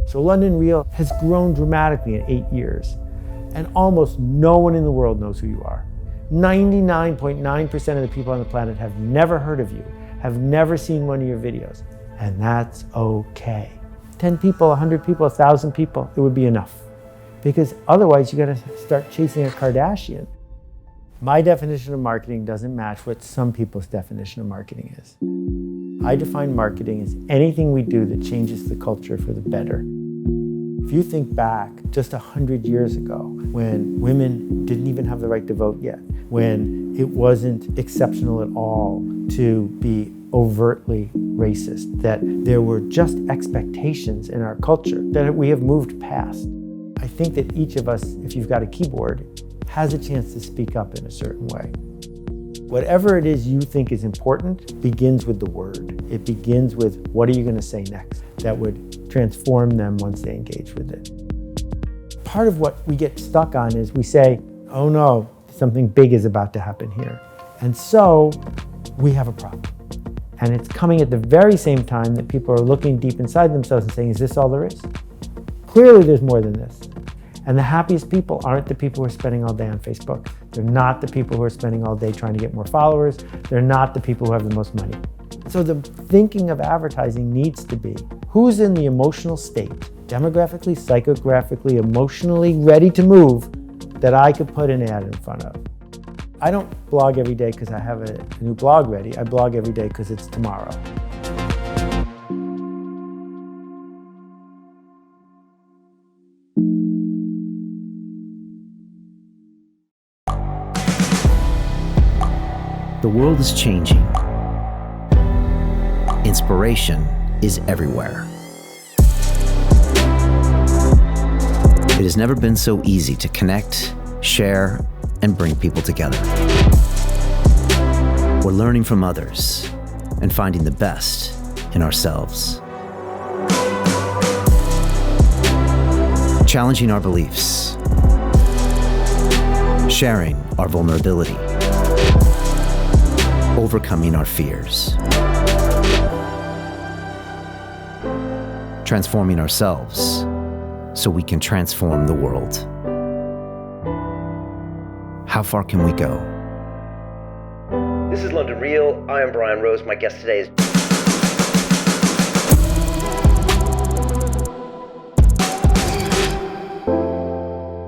So London Real has grown dramatically in 8 years, and almost no one in the world knows who you are. 99.9% of the people on the planet have never heard of you, have never seen one of your videos, and that's okay. 10 people, 100 people, 1,000 people, it would be enough. Because otherwise you gotta start chasing a Kardashian. My definition of marketing doesn't match what some people's definition of marketing is. I define marketing as anything we do that changes the culture for the better. If you think back just 100 years ago, when women didn't even have the right to vote yet, when it wasn't exceptional at all to be overtly racist, that there were just expectations in our culture that we have moved past. I think that each of us, if you've got a keyboard, has a chance to speak up in a certain way. Whatever it is you think is important begins with the word. It begins with, what are you going to say next that would transform them once they engage with it? Part of what we get stuck on is we say, oh no, something big is about to happen here. And so we have a problem. And it's coming at the very same time that people are looking deep inside themselves and saying, is this all there is? Clearly there's more than this. And the happiest people aren't the people who are spending all day on Facebook. They're not the people who are spending all day trying to get more followers. They're not the people who have the most money. So the thinking of advertising needs to be, who's in the emotional state, demographically, psychographically, emotionally ready to move, that I could put an ad in front of. I don't blog every day because I have a new blog ready. I blog every day because it's tomorrow. The world is changing. Inspiration is everywhere. It has never been so easy to connect, share, and bring people together. We're learning from others and finding the best in ourselves. Challenging our beliefs. Sharing our vulnerability. Overcoming our fears. Transforming ourselves so we can transform the world. How far can we go? This is London Real. I am Brian Rose. My guest today is...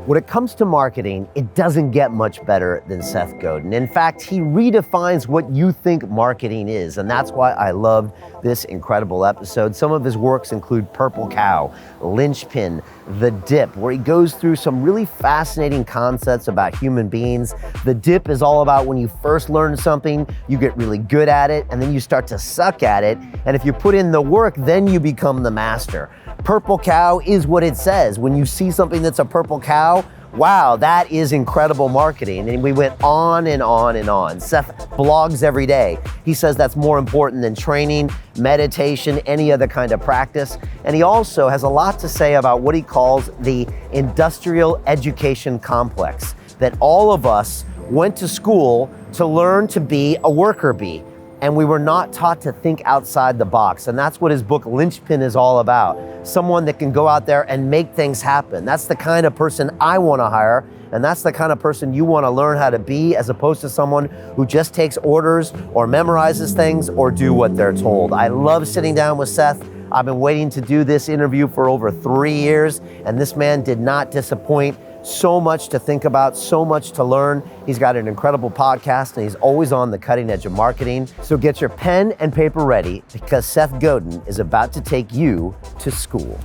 When it comes to marketing, it doesn't get much better than Seth Godin. In fact, he redefines what you think marketing is, and that's why I loved this incredible episode. Some of his works include Purple Cow, Linchpin, The Dip, where he goes through some really fascinating concepts about human beings. The Dip is all about when you first learn something, you get really good at it, and then you start to suck at it, and if you put in the work, then you become the master. Purple Cow is what it says. When you see something that's a purple cow, wow, that is incredible marketing. And we went on and on and on. Seth blogs every day. He says that's more important than training, meditation, any other kind of practice. And he also has a lot to say about what he calls the industrial education complex, that all of us went to school to learn to be a worker bee. And we were not taught to think outside the box. And that's what his book Linchpin is all about. Someone that can go out there and make things happen. That's the kind of person I want to hire. And that's the kind of person you want to learn how to be, as opposed to someone who just takes orders or memorizes things or do what they're told. I love sitting down with Seth. I've been waiting to do this interview for over 3 years, and this man did not disappoint. So much to think about, so much to learn. He's got an incredible podcast, and he's always on the cutting edge of marketing. So get your pen and paper ready, because Seth Godin is about to take you to school.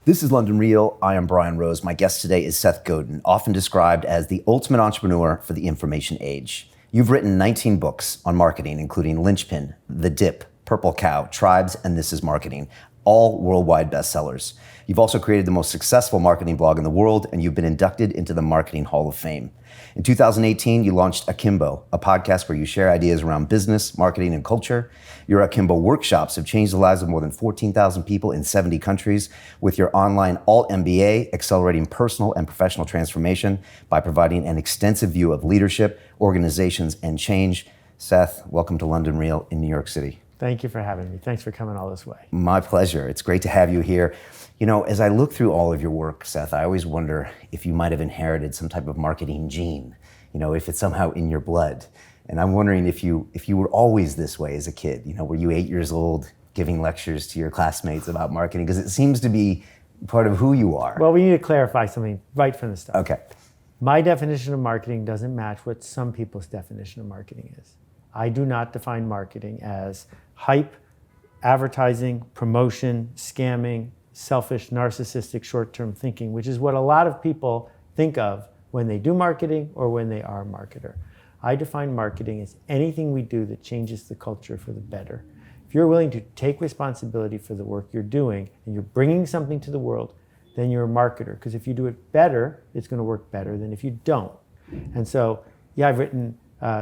This is London Real. I am Brian Rose. My guest today is Seth Godin, often described as the ultimate entrepreneur for the information age. You've written 19 books on marketing, including Linchpin, The Dip, Purple Cow, Tribes, and This is Marketing, all worldwide bestsellers. You've also created the most successful marketing blog in the world, and you've been inducted into the Marketing Hall of Fame. In 2018, you launched Akimbo, a podcast where you share ideas around business, marketing, and culture. Your Akimbo workshops have changed the lives of more than 14,000 people in 70 countries, with your online Alt MBA accelerating personal and professional transformation by providing an extensive view of leadership, organizations, and change. Seth, welcome to London Real in New York City. Thank you for having me. Thanks for coming all this way. My pleasure. It's great to have you here. You know, as I look through all of your work, Seth, I always wonder if you might have inherited some type of marketing gene, you know, if it's somehow in your blood. And I'm wondering if you were always this way as a kid. You know, were you 8 years old giving lectures to your classmates about marketing? Because it seems to be part of who you are. Well, we need to clarify something right from the start. Okay. My definition of marketing doesn't match what some people's definition of marketing is. I do not define marketing as hype, advertising, promotion, scamming, selfish, narcissistic, short-term thinking, which is what a lot of people think of when they do marketing or when they are a marketer. I define marketing as anything we do that changes the culture for the better. If you're willing to take responsibility for the work you're doing and you're bringing something to the world, then you're a marketer. Because if you do it better, it's going to work better than if you don't. And so, yeah, I've written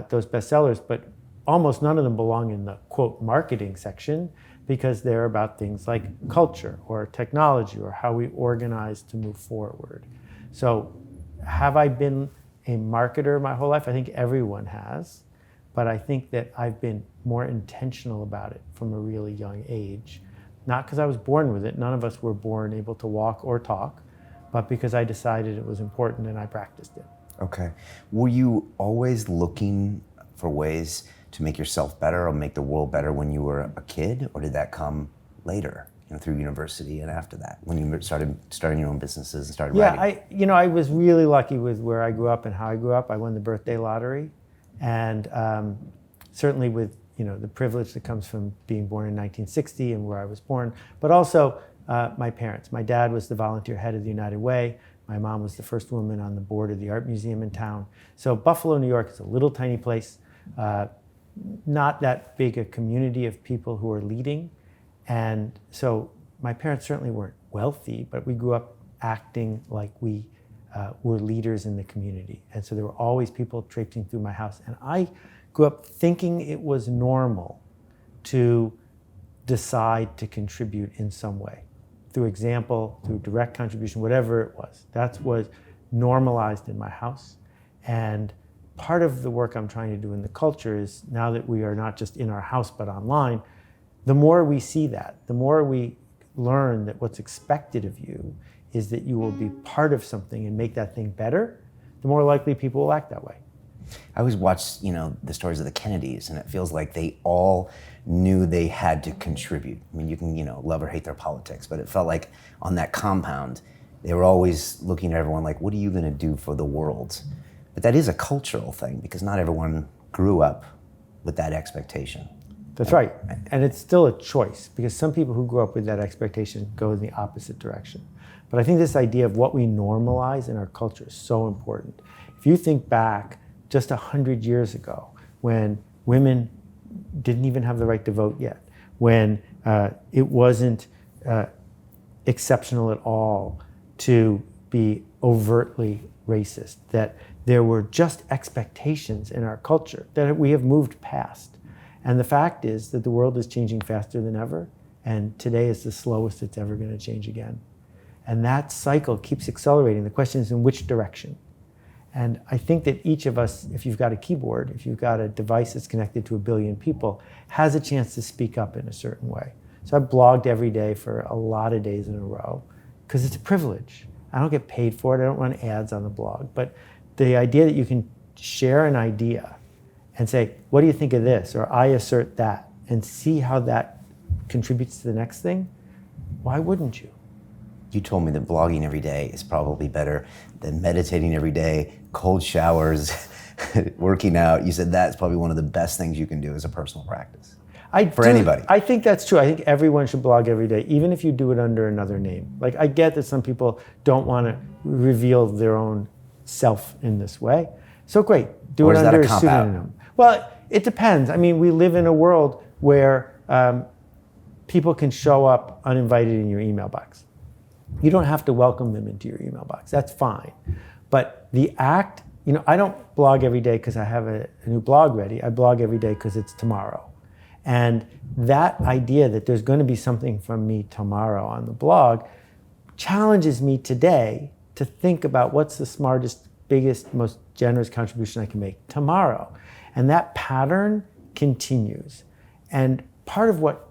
those bestsellers, but almost none of them belong in the quote marketing section because they're about things like culture or technology or how we organize to move forward. So have I been a marketer my whole life? I think everyone has, but I think that I've been more intentional about it from a really young age. Not because I was born with it, none of us were born able to walk or talk, but because I decided it was important and I practiced it. Okay. Were you always looking for ways to make yourself better or make the world better when you were a kid, or did that come later, you know, through university and after that, when you started starting your own businesses and started writing? Yeah, I was really lucky with where I grew up and how I grew up. I won the birthday lottery, and certainly with the privilege that comes from being born in 1960 and where I was born, but also my parents. My dad was the volunteer head of the United Way. My mom was the first woman on the board of the art museum in town. So Buffalo, New York is a little tiny place. Not that big a community of people who are leading. And so my parents certainly weren't wealthy, but we grew up acting like we were leaders in the community. And so there were always people traipsing through my house. And I grew up thinking it was normal to decide to contribute in some way, through example, through direct contribution, whatever it was. That was normalized in my house. And part of the work I'm trying to do in the culture is, now that we are not just in our house but online, the more we see that, the more we learn that what's expected of you is that you will be part of something and make that thing better, the more likely people will act that way. I always watch, the stories of the Kennedys, and it feels like they all knew they had to contribute. I mean, you can, love or hate their politics, but it felt like on that compound, they were always looking at everyone like, what are you going to do for the world? But that is a cultural thing, because not everyone grew up with that expectation. That's right. And it's still a choice, because some people who grew up with that expectation go in the opposite direction. But I think this idea of what we normalize in our culture is so important. If you think back just 100 years ago, when women didn't even have the right to vote yet, when it wasn't exceptional at all to be overtly racist, that there were just expectations in our culture that we have moved past. And the fact is that the world is changing faster than ever, and today is the slowest it's ever going to change again. And that cycle keeps accelerating. The question is, in which direction? And I think that each of us, if you've got a keyboard, if you've got a device that's connected to 1 billion people, has a chance to speak up in a certain way. So I've blogged every day for a lot of days in a row, because it's a privilege. I don't get paid for it. I don't run ads on the blog. But the idea that you can share an idea and say, what do you think of this? Or I assert that, and see how that contributes to the next thing, why wouldn't you? You told me that blogging every day is probably better than meditating every day, cold showers, working out. You said that's probably one of the best things you can do as a personal practice. Anybody. I think that's true. I think everyone should blog every day, even if you do it under another name. Like, I get that some people don't want to reveal their own self in this way. So great, do it under a pseudonym. Well, it depends. I mean, we live in a world where people can show up uninvited in your email box. You don't have to welcome them into your email box. That's fine. But the act, I don't blog every day because I have a new blog ready. I blog every day because it's tomorrow. And that idea that there's going to be something from me tomorrow on the blog challenges me today to think about what's the smartest, biggest, most generous contribution I can make tomorrow. And that pattern continues. And part of what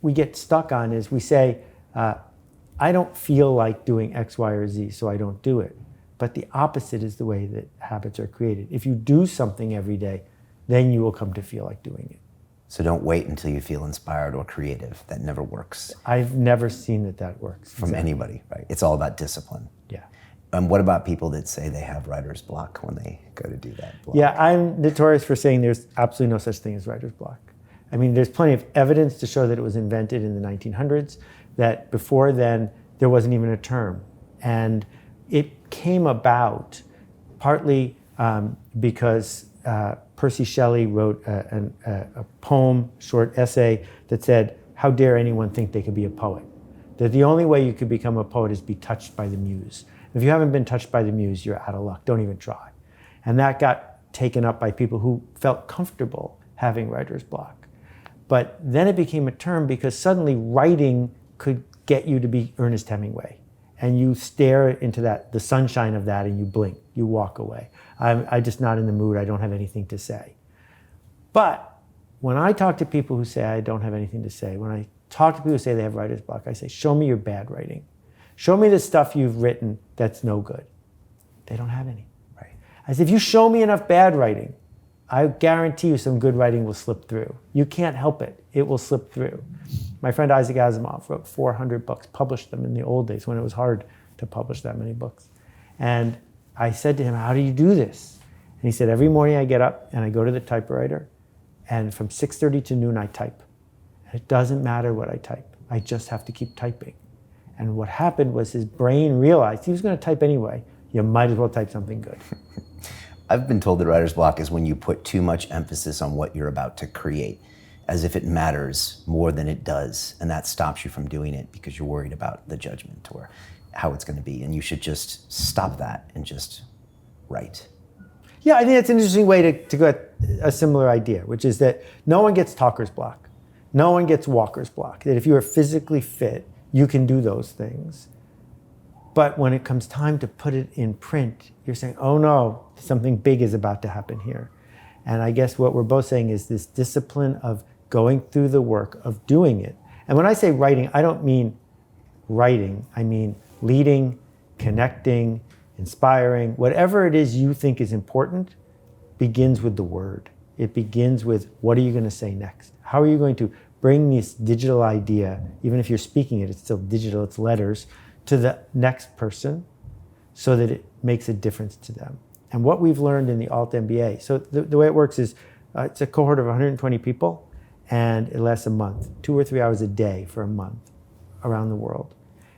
we get stuck on is we say, I don't feel like doing X, Y, or Z, so I don't do it. But the opposite is the way that habits are created. If you do something every day, then you will come to feel like doing it. So don't wait until you feel inspired or creative. That never works. I've never seen that works. From anybody, right? It's all about discipline. Yeah. And what about people that say they have writer's block when they go to do that block? Yeah, I'm notorious for saying there's absolutely no such thing as writer's block. I mean, there's plenty of evidence to show that it was invented in the 1900s, that before then, there wasn't even a term. And it came about partly because Percy Shelley wrote a poem, short essay that said, how dare anyone think they could be a poet? That the only way you could become a poet is be touched by the muse. If you haven't been touched by the muse, you're out of luck. Don't even try. And that got taken up by people who felt comfortable having writer's block. But then it became a term because suddenly writing could get you to be Ernest Hemingway. And you stare into the sunshine of that, and you blink, you walk away. I'm just not in the mood, I don't have anything to say. But when I talk to people who say I don't have anything to say, when I talk to people who say they have writer's block, I say, show me your bad writing. Show me the stuff you've written that's no good. They don't have any. Right. I said, if you show me enough bad writing, I guarantee you some good writing will slip through. You can't help it. It will slip through. My friend Isaac Asimov wrote 400 books, published them in the old days when it was hard to publish that many books. And I said to him, how do you do this? And he said, every morning I get up and I go to the typewriter, and from 6:30 to noon I type. And it doesn't matter what I type. I just have to keep typing. And what happened was his brain realized he was going to type anyway. You might as well type something good. I've been told that writer's block is when you put too much emphasis on what you're about to create, as if it matters more than it does, and that stops you from doing it because you're worried about the judgment or how it's going to be, and you should just stop that and just write. Yeah, I think that's an interesting way to go at a similar idea, which is that no one gets talker's block. No one gets walker's block. That if you are physically fit, you can do those things. But when it comes time to put it in print, you're saying, oh no, something big is about to happen here. And I guess what we're both saying is this discipline of going through the work of doing it. And when I say writing, I don't mean writing. I mean leading, connecting, inspiring. Whatever it is you think is important begins with the word. It begins with, what are you going to say next? How are you going to bring this digital idea, even if you're speaking it, it's still digital, it's letters, to the next person so that it makes a difference to them. And what we've learned in the Alt MBA, so the way it works is it's a cohort of 120 people, and it lasts a month, 2 or 3 hours a day for a month around the world.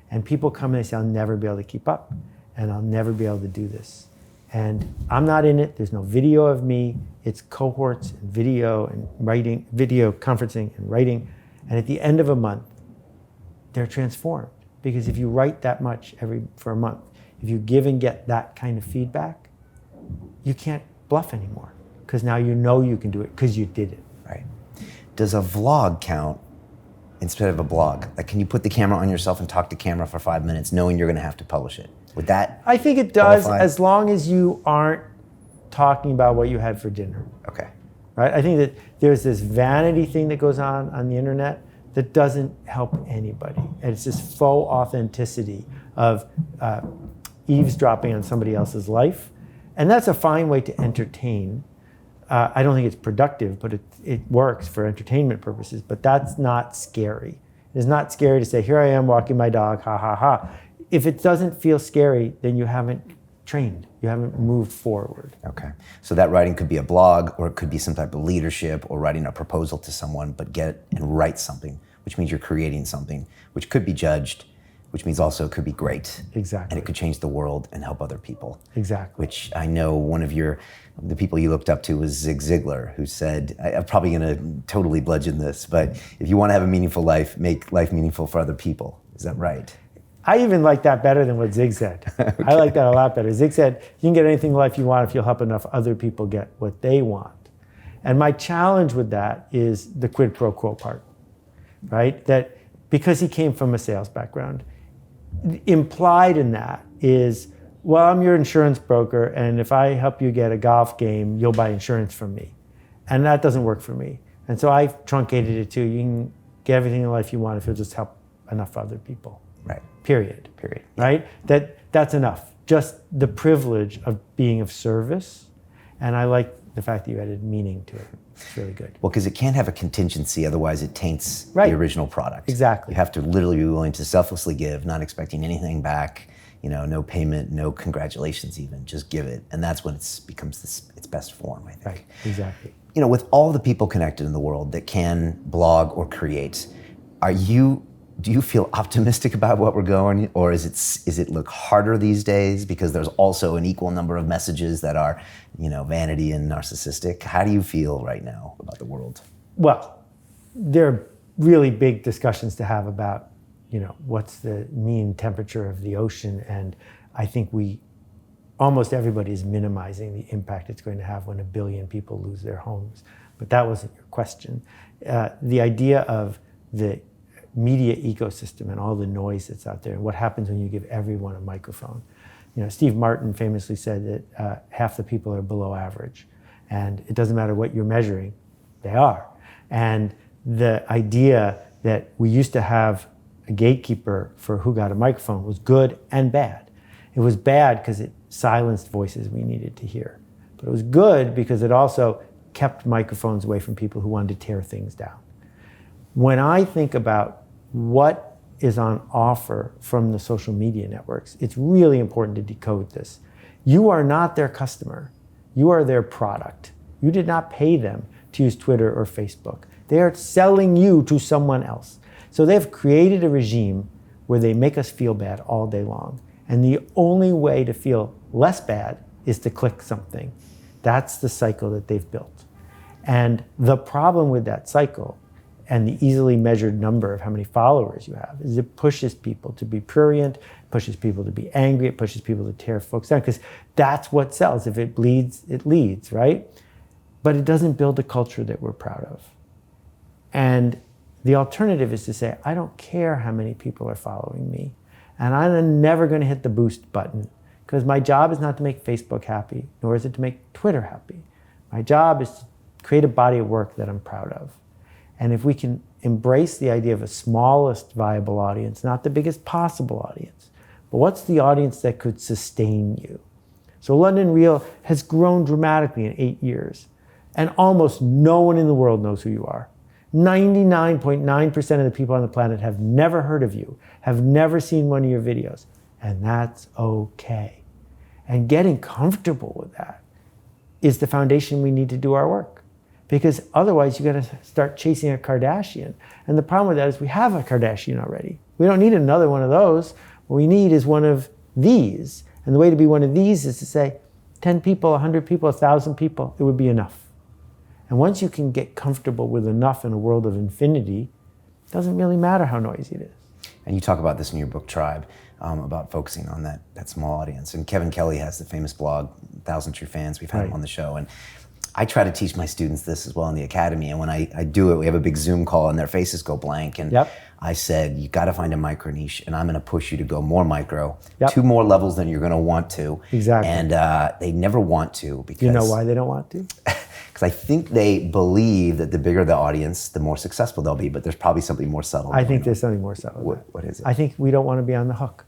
And people come and they say, I'll never be able to keep up, and I'll never be able to do this. And I'm not in it, there's no video of me, it's cohorts and video and writing, video conferencing and writing. And at the end of a month, they're transformed. Because if you write that much for a month, if you give and get that kind of feedback, you can't bluff anymore. Because now you know you can do it because you did it. Right. Does a vlog count instead of a blog? Like, can you put the camera on yourself and talk to camera for 5 minutes knowing you're going to have to publish it? Would that I think it does, qualify? as long as you aren't talking about what you had for dinner. Okay. Right? I think that there's this vanity thing that goes on the internet that doesn't help anybody. And it's this faux authenticity of eavesdropping on somebody else's life. And that's a fine way to entertain. I don't think it's productive, but it works for entertainment purposes, but that's not scary. It's not scary to say, here I am walking my dog, ha, ha, ha. If it doesn't feel scary, then you haven't trained. You haven't moved forward. Okay. So that writing could be a blog, or it could be some type of leadership, or writing a proposal to someone, but get and write something, which means you're creating something, which could be judged, which means also it could be great. Exactly. And it could change the world and help other people. Exactly. Which I know one of the people you looked up to was Zig Ziglar, who said, I'm probably going to totally bludgeon this, but if you want to have a meaningful life, make life meaningful for other people. Is that right? I even like that better than what Zig said. Okay. I like that a lot better. Zig said, you can get anything in life you want if you'll help enough other people get what they want. And my challenge with that is the quid pro quo part, right? That because he came from a sales background, implied in that is, well, I'm your insurance broker, and if I help you get a golf game, you'll buy insurance from me. And that doesn't work for me. And so I've truncated it too. You can get everything in life you want if you'll just help enough other people. Right. Period. Right? That's enough. Just the privilege of being of service. And I like the fact that you added meaning to it. It's really good. Well, because it can't have a contingency, otherwise it taints Right. the original product. Exactly. You have to literally be willing to selflessly give, not expecting anything back, no payment, no congratulations even, just give it. And that's when it becomes its best form, I think. Right, exactly. With all the people connected in the world that can blog or create, do you feel optimistic about what we're going, or is it look harder these days because there's also an equal number of messages that are, vanity and narcissistic? How do you feel right now about the world? Well, there are really big discussions to have about, what's the mean temperature of the ocean, and I think almost everybody is minimizing the impact it's going to have when 1 billion people lose their homes. But that wasn't your question. The idea of the media ecosystem and all the noise that's out there and what happens when you give everyone a microphone. Steve Martin famously said that half the people are below average, and it doesn't matter what you're measuring, they are. And the idea that we used to have a gatekeeper for who got a microphone was good and bad. It was bad because it silenced voices we needed to hear. But it was good because it also kept microphones away from people who wanted to tear things down. When I think about what is on offer from the social media networks, it's really important to decode this. You are not their customer. You are their product. You did not pay them to use Twitter or Facebook. They are selling you to someone else. So they've created a regime where they make us feel bad all day long. And the only way to feel less bad is to click something. That's the cycle that they've built. And the problem with that cycle and the easily measured number of how many followers you have is it pushes people to be prurient, it pushes people to be angry, it pushes people to tear folks down, because that's what sells. If it bleeds, it leads, right? But it doesn't build a culture that we're proud of. And the alternative is to say, I don't care how many people are following me, and I'm never going to hit the boost button, because my job is not to make Facebook happy, nor is it to make Twitter happy. My job is to create a body of work that I'm proud of. And if we can embrace the idea of a smallest viable audience, not the biggest possible audience, but what's the audience that could sustain you? So London Real has grown dramatically in 8 years, and almost no one in the world knows who you are. 99.9% of the people on the planet have never heard of you, have never seen one of your videos, and that's okay. And getting comfortable with that is the foundation we need to do our work. Because otherwise, you got to start chasing a Kardashian. And the problem with that is we have a Kardashian already. We don't need another one of those. What we need is one of these. And the way to be one of these is to say, 10 people, 100 people, 1,000 people, it would be enough. And once you can get comfortable with enough in a world of infinity, it doesn't really matter how noisy it is. And you talk about this in your book, Tribe, about focusing on that small audience. And Kevin Kelly has the famous blog, 1,000 True Fans. We've had him on the show. And I try to teach my students this as well in the academy. And when I do it, we have a big Zoom call and their faces go blank. And I said, you got to find a micro niche, and I'm going to push you to go more micro, 2 more levels than you're going to want to. Exactly. And they never want to, because you know why they don't want to? Because I think they believe that the bigger the audience, the more successful they'll be. But there's probably something more subtle. I think there's something more subtle. What is it? I think we don't want to be on the hook.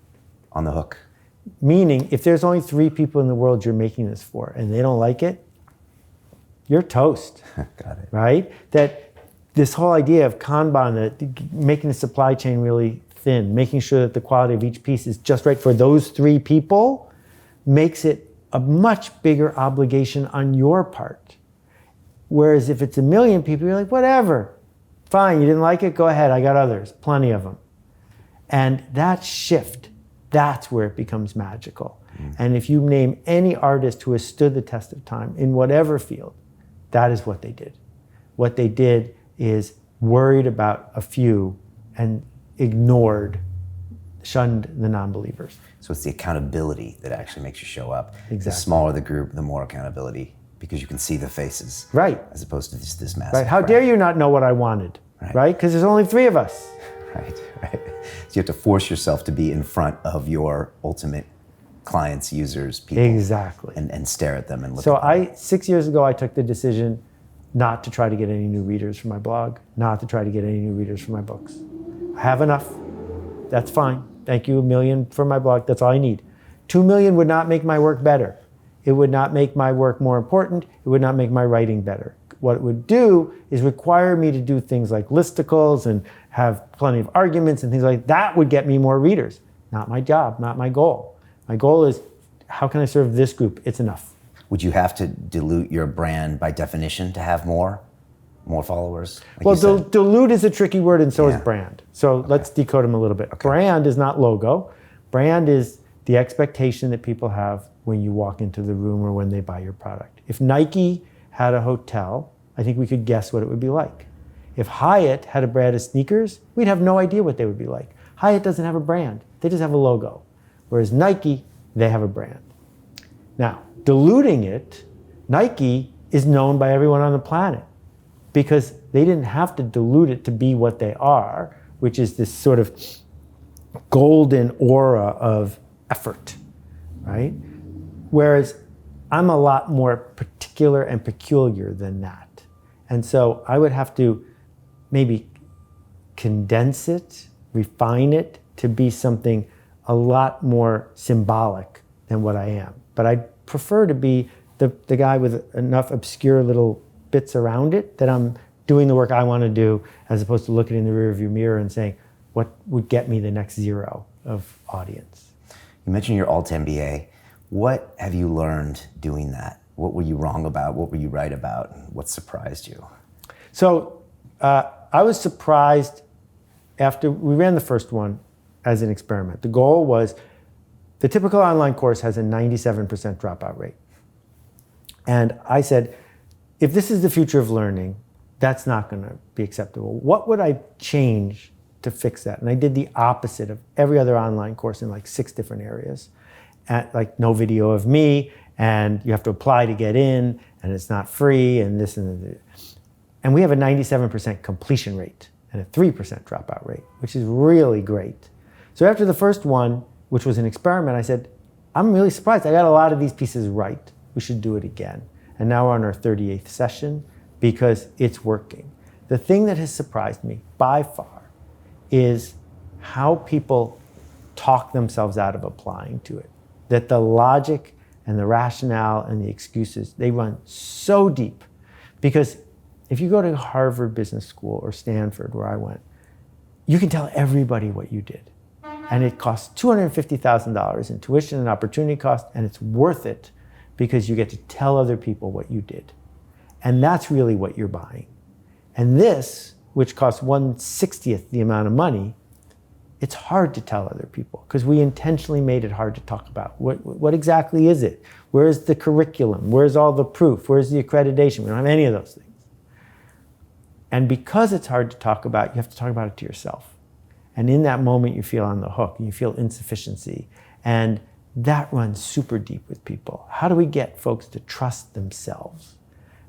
On the hook. Meaning, if there's only 3 people in the world you're making this for, and they don't like it, you're toast. Got it. Right? That this whole idea of Kanban, that making the supply chain really thin, making sure that the quality of each piece is just right for those 3 people, makes it a much bigger obligation on your part. Whereas if it's 1 million people, you're like, whatever, fine, you didn't like it, go ahead, I got others, plenty of them. And that shift, that's where it becomes magical. And if you name any artist who has stood the test of time in whatever field, that is what they did. What they did is worried about a few and shunned the non-believers. So it's the accountability that actually makes you show up. Exactly. The smaller the group, the more accountability, because you can see the faces. Right. As opposed to this massive Right. How crowd. dare you not know what I wanted? Right? Because there's only 3 of us. Right. So you have to force yourself to be in front of your ultimate clients, users, people. Exactly. And stare at them and look So at them. 6 years ago, I took the decision, not to try to get any new readers for my blog, not to try to get any new readers for my books. I have enough. That's fine. Thank you, 1 million for my blog. That's all I need. 2 million would not make my work better. It would not make my work more important. It would not make my writing better. What it would do is require me to do things like listicles and have plenty of arguments and things like that would get me more readers. Not my job, not my goal. My goal is, how can I serve this group? It's enough. Would you have to dilute your brand by definition to have more followers? Like Well, dilute is a tricky word, and so is Yeah. brand. So let's decode them a little bit. Brand is not logo. Brand is the expectation that people have when you walk into the room or when they buy your product. If Nike had a hotel, I think we could guess what it would be like. If Hyatt had a brand of sneakers, we'd have no idea what they would be like. Hyatt doesn't have a brand. They just have a logo. Whereas Nike, they have a brand. Now, diluting it, Nike is known by everyone on the planet because they didn't have to dilute it to be what they are, which is this sort of golden aura of effort, right? Whereas I'm a lot more particular and peculiar than that. And so I would have to maybe condense it, refine it to be something a lot more symbolic than what I am. But I prefer to be the guy with enough obscure little bits around it that I'm doing the work I want to do, as opposed to looking in the rearview mirror and saying, what would get me the next zero of audience? You mentioned your alt MBA. What have you learned doing that? What were you wrong about? What were you right about? What surprised you? So I was surprised after we ran the first one as an experiment. The goal was, the typical online course has a 97% dropout rate. And I said, if this is the future of learning, that's not going to be acceptable. What would I change to fix that? And I did the opposite of every other online course in like 6 different areas. Like no video of me, and you have to apply to get in, and it's not free, and this and that. And we have a 97% completion rate and a 3% dropout rate, which is really great. So after the first one, which was an experiment, I said, I'm really surprised. I got a lot of these pieces right. We should do it again. And now we're on our 38th session because it's working. The thing that has surprised me by far is how people talk themselves out of applying to it. That the logic and the rationale and the excuses, they run so deep. Because if you go to Harvard Business School or Stanford, where I went, you can tell everybody what you did. And it costs $250,000 in tuition and opportunity cost, and it's worth it because you get to tell other people what you did. And that's really what you're buying. And this, which costs 1/60th the amount of money, it's hard to tell other people because we intentionally made it hard to talk about. What exactly is it? Where's the curriculum? Where's all the proof? Where's the accreditation? We don't have any of those things. And because it's hard to talk about, you have to talk about it to yourself. And in that moment, you feel on the hook, and you feel insufficiency. And that runs super deep with people. How do we get folks to trust themselves?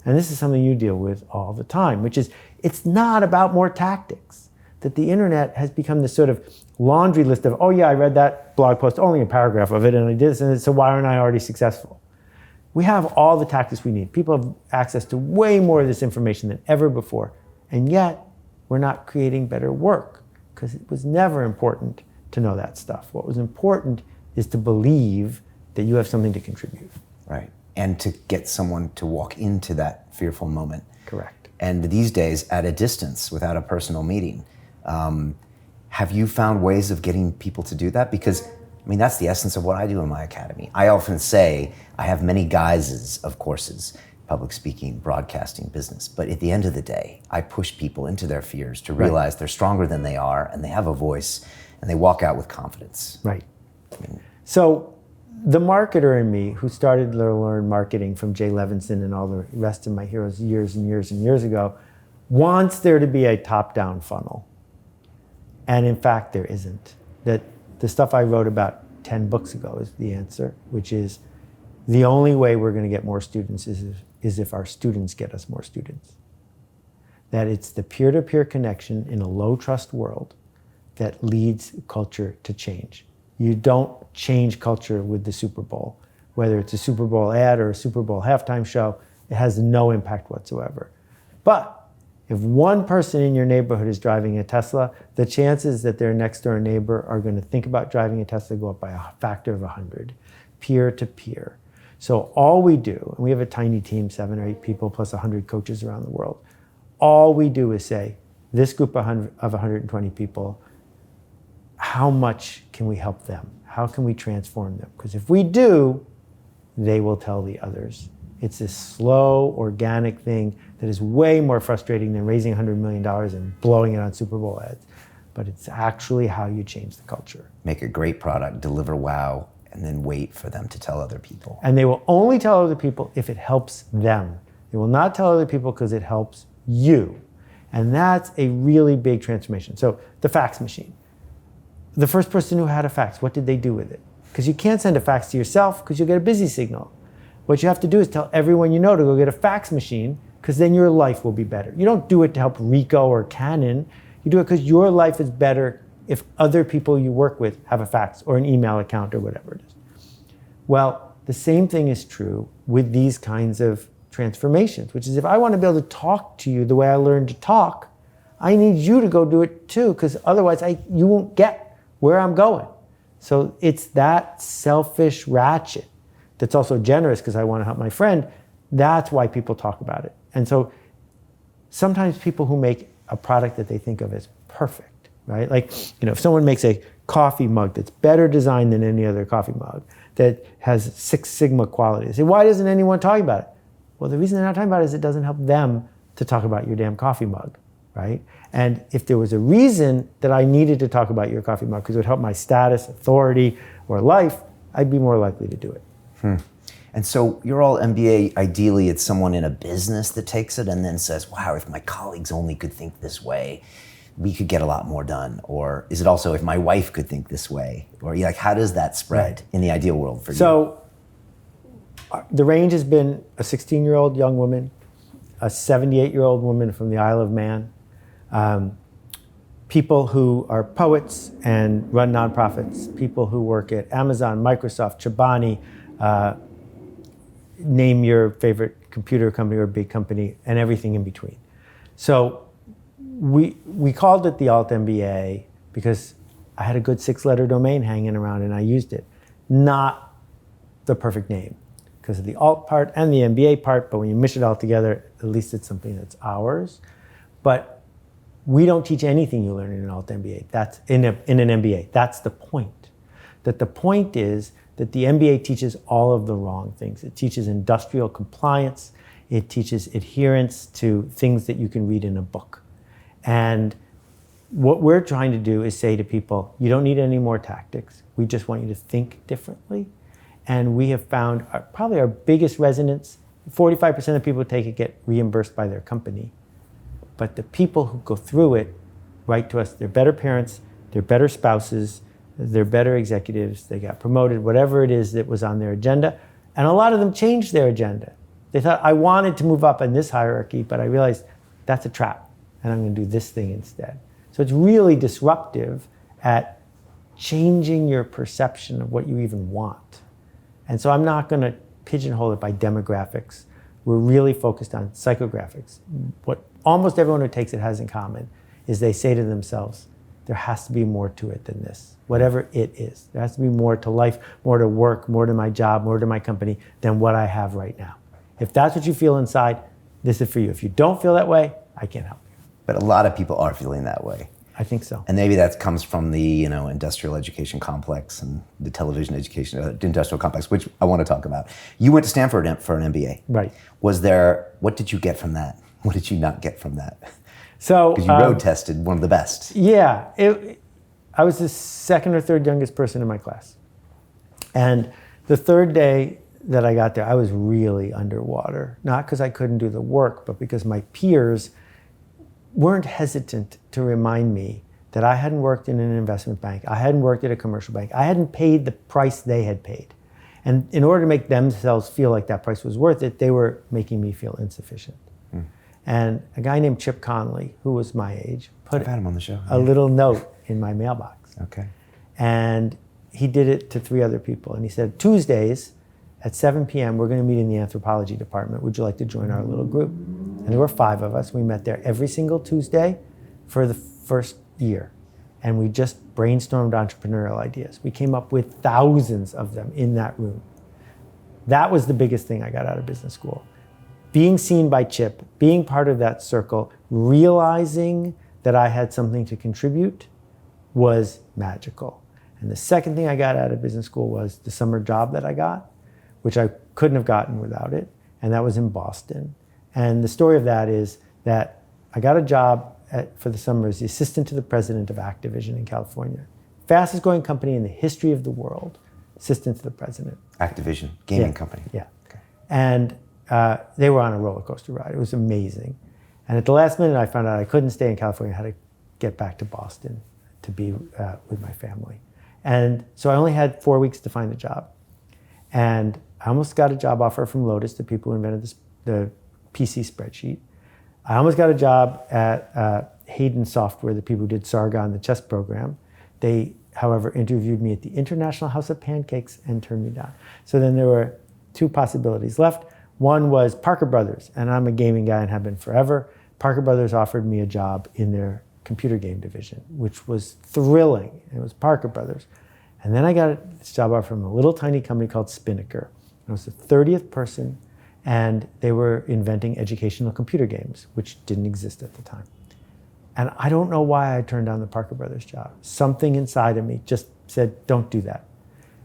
And this is something you deal with all the time, which is, it's not about more tactics. That the internet has become this sort of laundry list of, oh yeah, I read that blog post, only a paragraph of it, and I did this, and so why aren't I already successful? We have all the tactics we need. People have access to way more of this information than ever before, and yet we're not creating better work because it was never important to know that stuff. What was important is to believe that you have something to contribute. Right, and to get someone to walk into that fearful moment. Correct. And these days, at a distance, without a personal meeting. Have you found ways of getting people to do that? Because, I mean, that's the essence of what I do in my academy. I often say I have many guises of courses, public speaking, broadcasting, business. But at the end of the day, I push people into their fears to realize they're stronger than they are, and they have a voice, and they walk out with confidence. Right. So the marketer in me, who started to learn marketing from Jay Levinson and all the rest of my heroes years and years and years ago, wants there to be a top-down funnel. And in fact, there isn't. That the stuff I wrote about 10 books ago is the answer, which is the only way we're going to get more students is if our students get us more students. That it's the peer-to-peer connection in a low-trust world that leads culture to change. You don't change culture with the Super Bowl. Whether it's a Super Bowl ad or a Super Bowl halftime show, it has no impact whatsoever. But if one person in your neighborhood is driving a Tesla, the chances that their next door neighbor are going to think about driving a Tesla go up by a factor of 100, peer to peer. So all we do, and we have a tiny team, 7 or 8 people plus 100 coaches around the world, all we do is say, this group of 120 people, how much can we help them? How can we transform them? Because if we do, they will tell the others. It's this slow, organic thing that is way more frustrating than raising $100 million and blowing it on Super Bowl ads. But it's actually how you change the culture. Make a great product, deliver wow, and then wait for them to tell other people. And they will only tell other people if it helps them. They will not tell other people because it helps you. And that's a really big transformation. So the fax machine. The first person who had a fax, what did they do with it? Because you can't send a fax to yourself because you'll get a busy signal. What you have to do is tell everyone you know to go get a fax machine because then your life will be better. You don't do it to help Rico or Canon. You do it because your life is better if other people you work with have a fax or an email account or whatever it is. Well, the same thing is true with these kinds of transformations, which is if I want to be able to talk to you the way I learned to talk, I need you to go do it too, because otherwise you won't get where I'm going. So it's that selfish ratchet that's also generous because I want to help my friend. That's why people talk about it. And so sometimes people who make a product that they think of as perfect, right? Like, if someone makes a coffee mug that's better designed than any other coffee mug, that has 6 Sigma quality, they say, why doesn't anyone talk about it? Well, the reason they're not talking about it is it doesn't help them to talk about your damn coffee mug, right? And if there was a reason that I needed to talk about your coffee mug because it would help my status, authority, or life, I'd be more likely to do it. And so you're all MBA, ideally it's someone in a business that takes it and then says, wow, if my colleagues only could think this way, we could get a lot more done. Or is it also if my wife could think this way? Or how does that spread in the ideal world for you? So the range has been a 16-year-old young woman, a 78-year-old woman from the Isle of Man, people who are poets and run nonprofits, people who work at Amazon, Microsoft, Chobani, name your favorite computer company or big company, and everything in between. So we called it the Alt MBA because I had a good 6-letter domain hanging around and I used it. Not the perfect name because of the Alt part and the MBA part, but when you mish it all together, at least it's something that's ours. But we don't teach anything you learn in an Alt MBA. That's in an MBA. That's the point. That the point is that the MBA teaches all of the wrong things. It teaches industrial compliance. It teaches adherence to things that you can read in a book. And what we're trying to do is say to people, you don't need any more tactics. We just want you to think differently. And we have found probably our biggest resonance, 45% of people who take it get reimbursed by their company. But the people who go through it write to us, they're better parents, they're better spouses, they're better executives, they got promoted, whatever it is that was on their agenda. And a lot of them changed their agenda. They thought, I wanted to move up in this hierarchy, but I realized that's a trap, and I'm going to do this thing instead. So it's really disruptive at changing your perception of what you even want. And so I'm not going to pigeonhole it by demographics. We're really focused on psychographics. What almost everyone who takes it has in common is they say to themselves, there has to be more to it than this, whatever it is. There has to be more to life, more to work, more to my job, more to my company than what I have right now. If that's what you feel inside, this is for you. If you don't feel that way, I can't help you. But a lot of people are feeling that way. I think so. And maybe that comes from the industrial education complex and the television education industrial complex, which I want to talk about. You went to Stanford for an MBA. Right. What did you get from that? What did you not get from that? So because you road tested one of the best. Yeah, I was the second or third youngest person in my class. And the third day that I got there, I was really underwater. Not because I couldn't do the work, but because my peers weren't hesitant to remind me that I hadn't worked in an investment bank. I hadn't worked at a commercial bank. I hadn't paid the price they had paid. And in order to make themselves feel like that price was worth it, they were making me feel insufficient. And a guy named Chip Conley, who was my age, put I've had him on the show. a little note in my mailbox. Okay. And he did it to 3 other people. And he said, Tuesdays at 7 p.m., we're going to meet in the anthropology department. Would you like to join our little group? And there were 5 of us. We met there every single Tuesday for the first year. And we just brainstormed entrepreneurial ideas. We came up with thousands of them in that room. That was the biggest thing I got out of business school. Being seen by Chip, being part of that circle, realizing that I had something to contribute was magical. And the second thing I got out of business school was the summer job that I got, which I couldn't have gotten without it. And that was in Boston. And the story of that is that I got a job for the summer as the assistant to the president of Activision in California. Fastest growing company in the history of the world, assistant to the president. Activision, gaming company. Yeah. Okay. And they were on a roller coaster ride. It was amazing. And at the last minute, I found out I couldn't stay in California. I had to get back to Boston to be with my family. And so I only had 4 weeks to find a job. And I almost got a job offer from Lotus, the people who invented the PC spreadsheet. I almost got a job at Hayden Software, the people who did Sargon, the chess program. They, however, interviewed me at the International House of Pancakes and turned me down. So then there were 2 possibilities left. One was Parker Brothers, and I'm a gaming guy and have been forever. Parker Brothers offered me a job in their computer game division, which was thrilling. It was Parker Brothers. And then I got this job offer from a little tiny company called Spinnaker. I was the 30th person, and they were inventing educational computer games, which didn't exist at the time. And I don't know why I turned down the Parker Brothers job. Something inside of me just said, don't do that.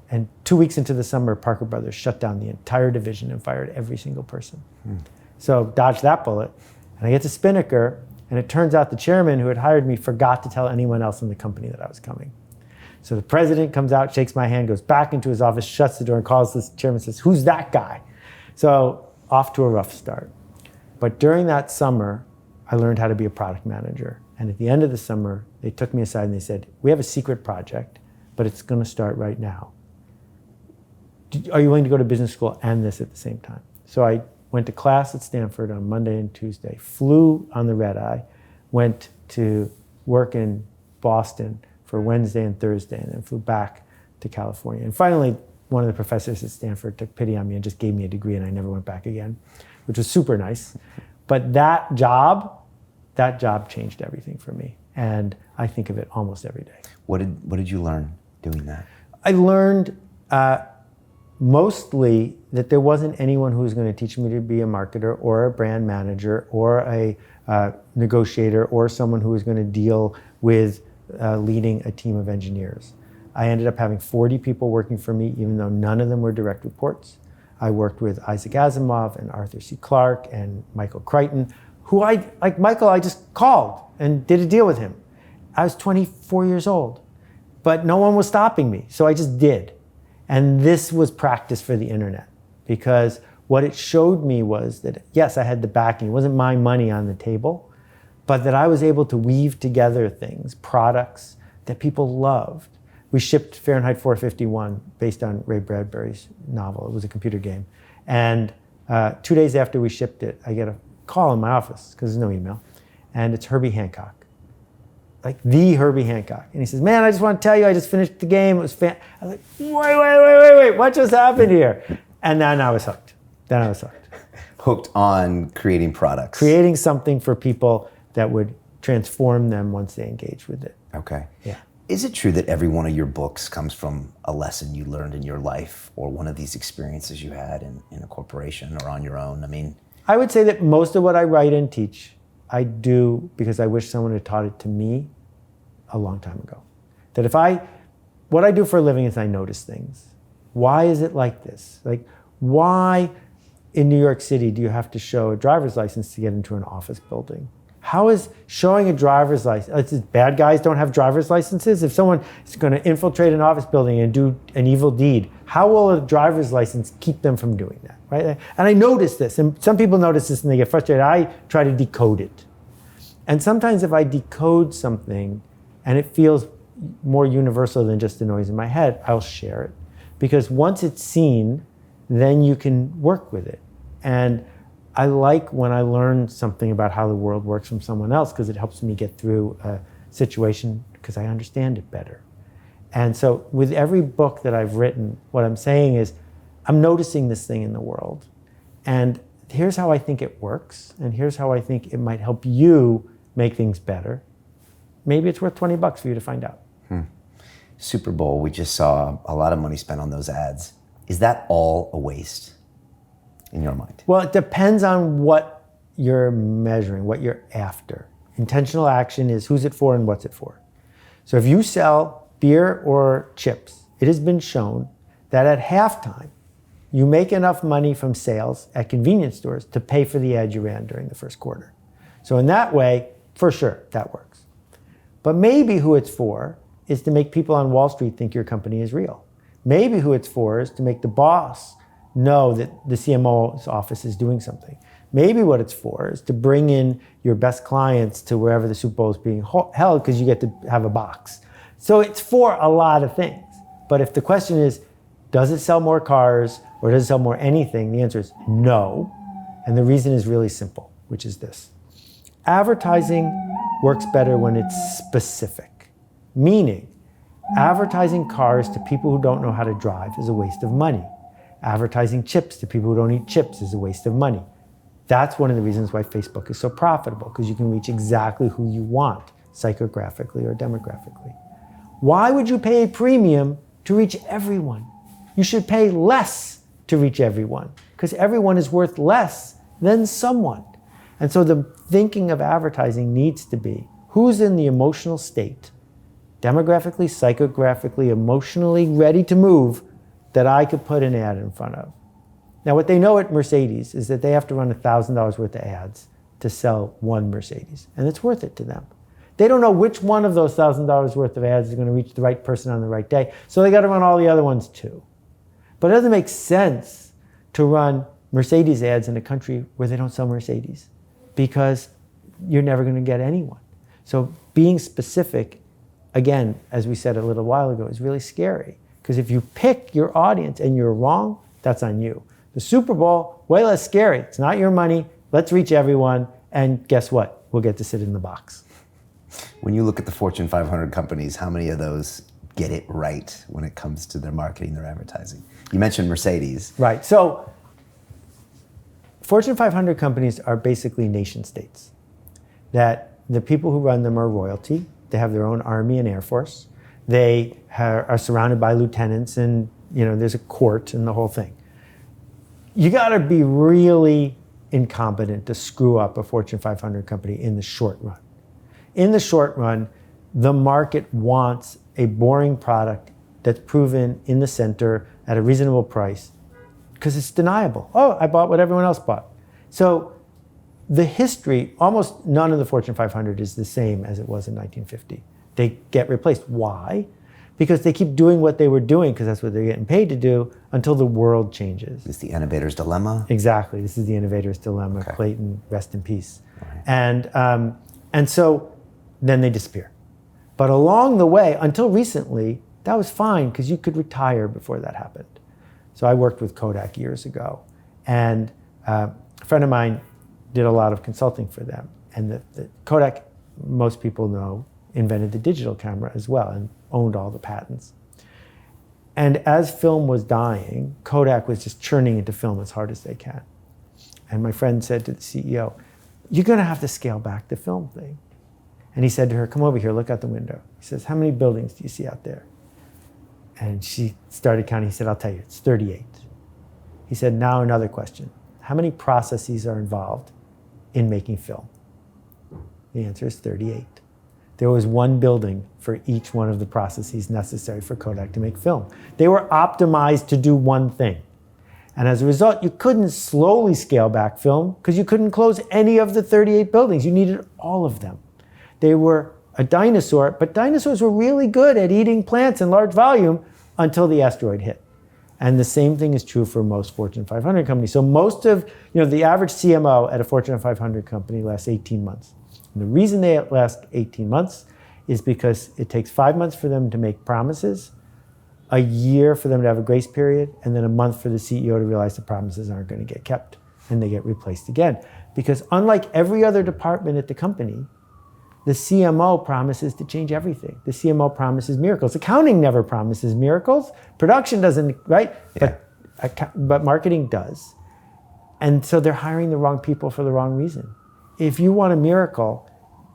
And 2 weeks into the summer, Parker Brothers shut down the entire division and fired every single person. So dodged that bullet. And I get to Spinnaker, and it turns out the chairman who had hired me forgot to tell anyone else in the company that I was coming. So the president comes out, shakes my hand, goes back into his office, shuts the door, and calls this chairman and says, who's that guy? So off to a rough start. But during that summer, I learned how to be a product manager. And at the end of the summer, they took me aside and they said, we have a secret project, but it's going to start right now. Are you willing to go to business school and this at the same time? So I went to class at Stanford on Monday and Tuesday, flew on the red eye, went to work in Boston for Wednesday and Thursday, and then flew back to California. And finally, one of the professors at Stanford took pity on me and just gave me a degree, and I never went back again, which was super nice. But that job changed everything for me. And I think of it almost every day. What did you learn doing that? I learned mostly that there wasn't anyone who was going to teach me to be a marketer or a brand manager or a negotiator or someone who was going to deal with leading a team of engineers. I ended up having 40 people working for me, even though none of them were direct reports. I worked with Isaac Asimov and Arthur C. Clarke and Michael Crichton, who like Michael, I just called and did a deal with him. I was 24 years old, but no one was stopping me, so I just did. And this was practice for the internet, because what it showed me was that, yes, I had the backing. It wasn't my money on the table, but that I was able to weave together things, products that people loved. We shipped Fahrenheit 451 based on Ray Bradbury's novel. It was a computer game. And 2 days after we shipped it, I get a call in my office, because there's no email, and it's Herbie Hancock. Like the Herbie Hancock. And he says, man, I just want to tell you, I just finished the game. It was I was like, wait, what just happened here? And then I was hooked. Hooked on creating products. Creating something for people that would transform them once they engage with it. Okay. Yeah. Is it true that every one of your books comes from a lesson you learned in your life or one of these experiences you had in a corporation or on your own? I mean, I would say that most of what I write and teach, I do because I wish someone had taught it to me a long time ago. That what I do for a living is I notice things. Why is it like this? Like, why in New York City do you have to show a driver's license to get into an office building? How is showing a driver's license, bad guys don't have driver's licenses? If someone is going to infiltrate an office building and do an evil deed, how will a driver's license keep them from doing that, right? And I notice this, and some people notice this and they get frustrated. I try to decode it. And sometimes if I decode something and it feels more universal than just a noise in my head, I'll share it. Because once it's seen, then you can work with it. And I like when I learn something about how the world works from someone else, because it helps me get through a situation because I understand it better. And so with every book that I've written, what I'm saying is I'm noticing this thing in the world. And here's how I think it works, and here's how I think it might help you make things better. Maybe it's worth $20 for you to find out. Super Bowl, we just saw a lot of money spent on those ads. Is that all a waste in your mind? Well, it depends on what you're measuring, what you're after. Intentional action is who's it for and what's it for. So if you sell beer or chips, it has been shown that at halftime, you make enough money from sales at convenience stores to pay for the ad you ran during the first quarter. So in that way, for sure, that works. But maybe who it's for is to make people on Wall Street think your company is real. Maybe who it's for is to make the boss know that the CMO's office is doing something. Maybe what it's for is to bring in your best clients to wherever the Super Bowl is being held because you get to have a box. So it's for a lot of things. But if the question is, does it sell more cars or does it sell more anything? The answer is no. And the reason is really simple, which is this. Advertising works better when it's specific. Meaning, advertising cars to people who don't know how to drive is a waste of money. Advertising chips to people who don't eat chips is a waste of money. That's one of the reasons why Facebook is so profitable, because you can reach exactly who you want, psychographically or demographically. Why would you pay a premium to reach everyone? You should pay less to reach everyone, because everyone is worth less than someone. And so the thinking of advertising needs to be, who's in the emotional state, demographically, psychographically, emotionally ready to move, that I could put an ad in front of. Now, what they know at Mercedes is that they have to run $1,000 worth of ads to sell one Mercedes, and it's worth it to them. They don't know which one of those $1,000 worth of ads is going to reach the right person on the right day, so they got to run all the other ones too. But it doesn't make sense to run Mercedes ads in a country where they don't sell Mercedes, because you're never going to get anyone. So being specific, again, as we said a little while ago, is really scary. Because if you pick your audience and you're wrong, that's on you. The Super Bowl, way less scary. It's not your money. Let's reach everyone. And guess what? We'll get to sit in the box. When you look at the Fortune 500 companies, how many of those get it right when it comes to their marketing, their advertising? You mentioned Mercedes. Right. So Fortune 500 companies are basically nation states. That the people who run them are royalty. They have their own army and air force. They are surrounded by lieutenants, and there's a court and the whole thing. You got to be really incompetent to screw up a Fortune 500 company in the short run. In the short run, the market wants a boring product that's proven in the center at a reasonable price because it's deniable. Oh, I bought what everyone else bought. So the history, almost none of the Fortune 500 is the same as it was in 1950. They get replaced. Why? Because they keep doing what they were doing, because that's what they're getting paid to do, until the world changes. It's the innovator's dilemma? Exactly. This is the innovator's dilemma. Okay. Clayton, rest in peace. Right. And so then they disappear. But along the way, until recently, that was fine, because you could retire before that happened. So I worked with Kodak years ago, and a friend of mine did a lot of consulting for them. And the Kodak, most people know, invented the digital camera as well and owned all the patents. And as film was dying, Kodak was just churning into film as hard as they can. And my friend said to the CEO, "You're going to have to scale back the film thing." And he said to her, "Come over here, look out the window." He says, "How many buildings do you see out there?" And she started counting. He said, "I'll tell you, it's 38. He said, "Now another question. How many processes are involved in making film?" The answer is 38. There was one building for each one of the processes necessary for Kodak to make film. They were optimized to do one thing. And as a result, you couldn't slowly scale back film because you couldn't close any of the 38 buildings. You needed all of them. They were a dinosaur, but dinosaurs were really good at eating plants in large volume until the asteroid hit. And the same thing is true for most Fortune 500 companies. So most of, the average CMO at a Fortune 500 company lasts 18 months. And the reason they last 18 months is because it takes 5 months for them to make promises, a year for them to have a grace period, and then a month for the CEO to realize the promises aren't going to get kept, and they get replaced again. Because unlike every other department at the company, the CMO promises to change everything. The CMO promises miracles. Accounting never promises miracles. Production doesn't, right? Yeah. But marketing does. And so they're hiring the wrong people for the wrong reason. If you want a miracle,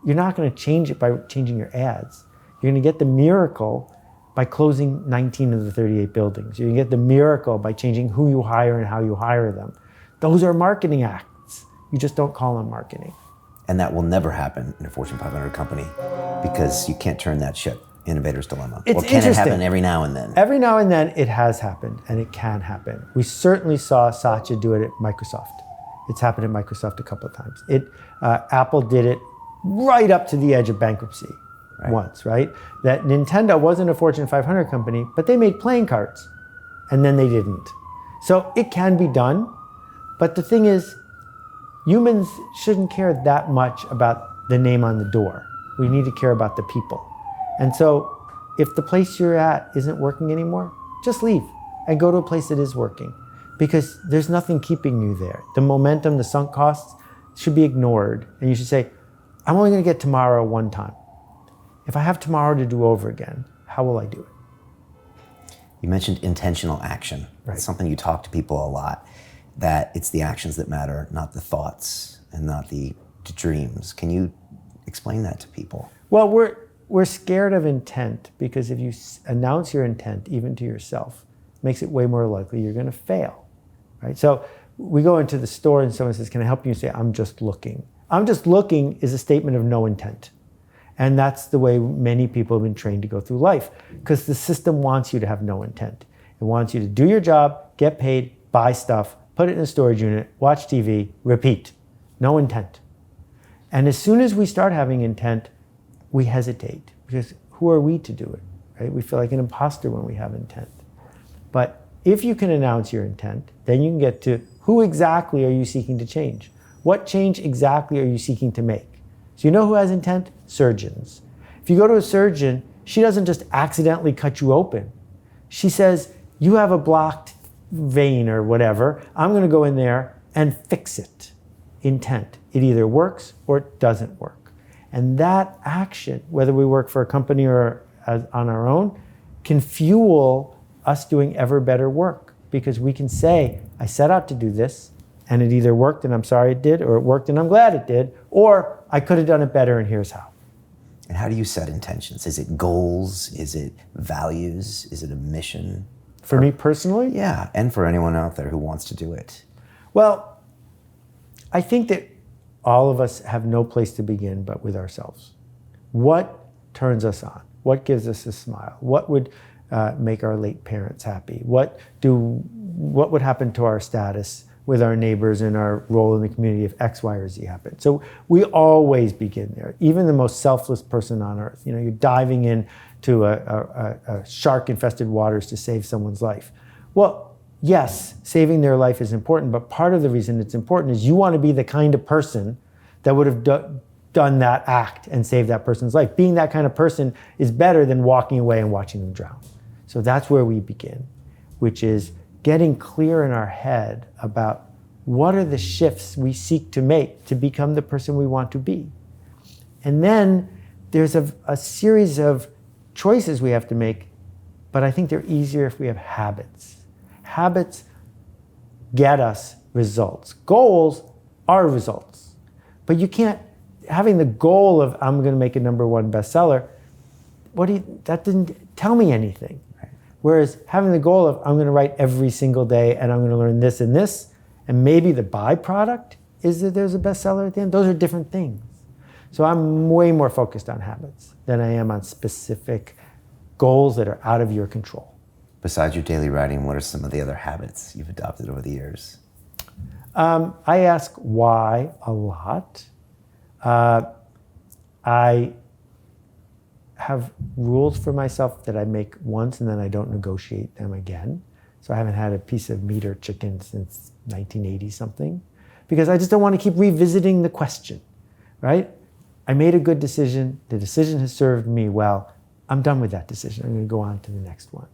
you're not going to change it by changing your ads. You're going to get the miracle by closing 19 of the 38 buildings. You're going to get the miracle by changing who you hire and how you hire them. Those are marketing acts. You just don't call them marketing. And that will never happen in a Fortune 500 company because you can't turn that ship. Innovator's dilemma. It's or can it interesting. happen every now and then? Every now and then it has happened, and it can happen. We certainly saw Satya do it at Microsoft. It's happened at Microsoft a couple of times. Apple did it right up to the edge of bankruptcy once, right? That Nintendo wasn't a Fortune 500 company, but they made playing cards, and then they didn't. So it can be done, but the thing is, humans shouldn't care that much about the name on the door. We need to care about the people. And so if the place you're at isn't working anymore, just leave and go to a place that is working, because there's nothing keeping you there. The momentum, the sunk costs should be ignored. And you should say, I'm only going to get tomorrow one time. If I have tomorrow to do over again, how will I do it? You mentioned intentional action. Right. It's something you talk to people a lot, that it's the actions that matter, not the thoughts and not the dreams. Can you explain that to people? Well, we're scared of intent, because if you announce your intent, even to yourself, it makes it way more likely you're going to fail, right? So we go into the store and someone says, can I help you? You say, I'm just looking. I'm just looking is a statement of no intent. And that's the way many people have been trained to go through life, because the system wants you to have no intent. It wants you to do your job, get paid, buy stuff, put it in a storage unit, watch TV, repeat. No intent. And as soon as we start having intent, we hesitate, because who are we to do it, right? We feel like an imposter when we have intent. But if you can announce your intent, then you can get to who exactly are you seeking to change? What change exactly are you seeking to make? So you know who has intent? Surgeons. If you go to a surgeon, she doesn't just accidentally cut you open. She says, you have a blocked vein or whatever. I'm going to go in there and fix it. Intent. It either works or it doesn't work. And that action, whether we work for a company or on our own, can fuel us doing ever better work, because we can say, I set out to do this, and it either worked and I'm sorry it did, or it worked and I'm glad it did, or I could have done it better and here's how. And how do you set intentions? Is it goals? Is it values? Is it a mission? For me personally? Yeah, and for anyone out there who wants to do it. Well, I think that all of us have no place to begin but with ourselves. What turns us on? What gives us a smile? What would make our late parents happy? What would happen to our status with our neighbors and our role in the community if X, Y, or Z happened? So we always begin there. Even the most selfless person on earth. You know, you're diving into a shark-infested waters to save someone's life. Well, yes, saving their life is important, but part of the reason it's important is you want to be the kind of person that would have done that act and saved that person's life. Being that kind of person is better than walking away and watching them drown. So that's where we begin, which is getting clear in our head about what are the shifts we seek to make to become the person we want to be. And then there's a series of choices we have to make, but I think they're easier if we have habits. Habits get us results. Goals are results. But you can't, having the goal of I'm going to make a #1 bestseller, that didn't tell me anything. Right. Whereas having the goal of I'm going to write every single day and I'm going to learn this and this, and maybe the byproduct is that there's a bestseller at the end, those are different things. So I'm way more focused on habits than I am on specific goals that are out of your control. Besides your daily writing, what are some of the other habits you've adopted over the years? I ask why a lot. I have rules for myself that I make once and then I don't negotiate them again. So I haven't had a piece of meat or chicken since 1980 something, because I just don't want to keep revisiting the question, right? I made a good decision. The decision has served me well. I'm done with that decision. I'm going to go on to the next one.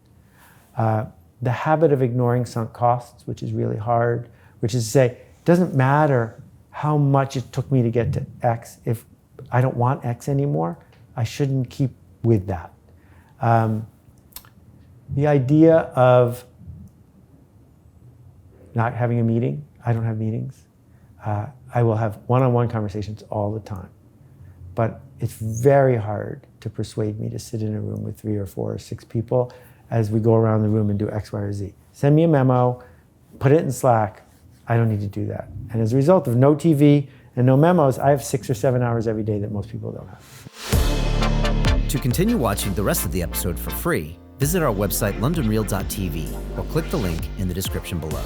The habit of ignoring sunk costs, which is really hard, which is to say, it doesn't matter how much it took me to get to X. If I don't want X anymore, I shouldn't keep with that. The idea of not having a meeting, I don't have meetings. I will have one-on-one conversations all the time. But it's very hard to persuade me to sit in a room with 3 or 4 or 6 people as we go around the room and do X, Y, or Z. Send me a memo, put it in Slack. I don't need to do that. And as a result of no TV and no memos, I have 6 or 7 hours every day that most people don't have. To continue watching the rest of the episode for free, visit our website londonreal.tv or click the link in the description below.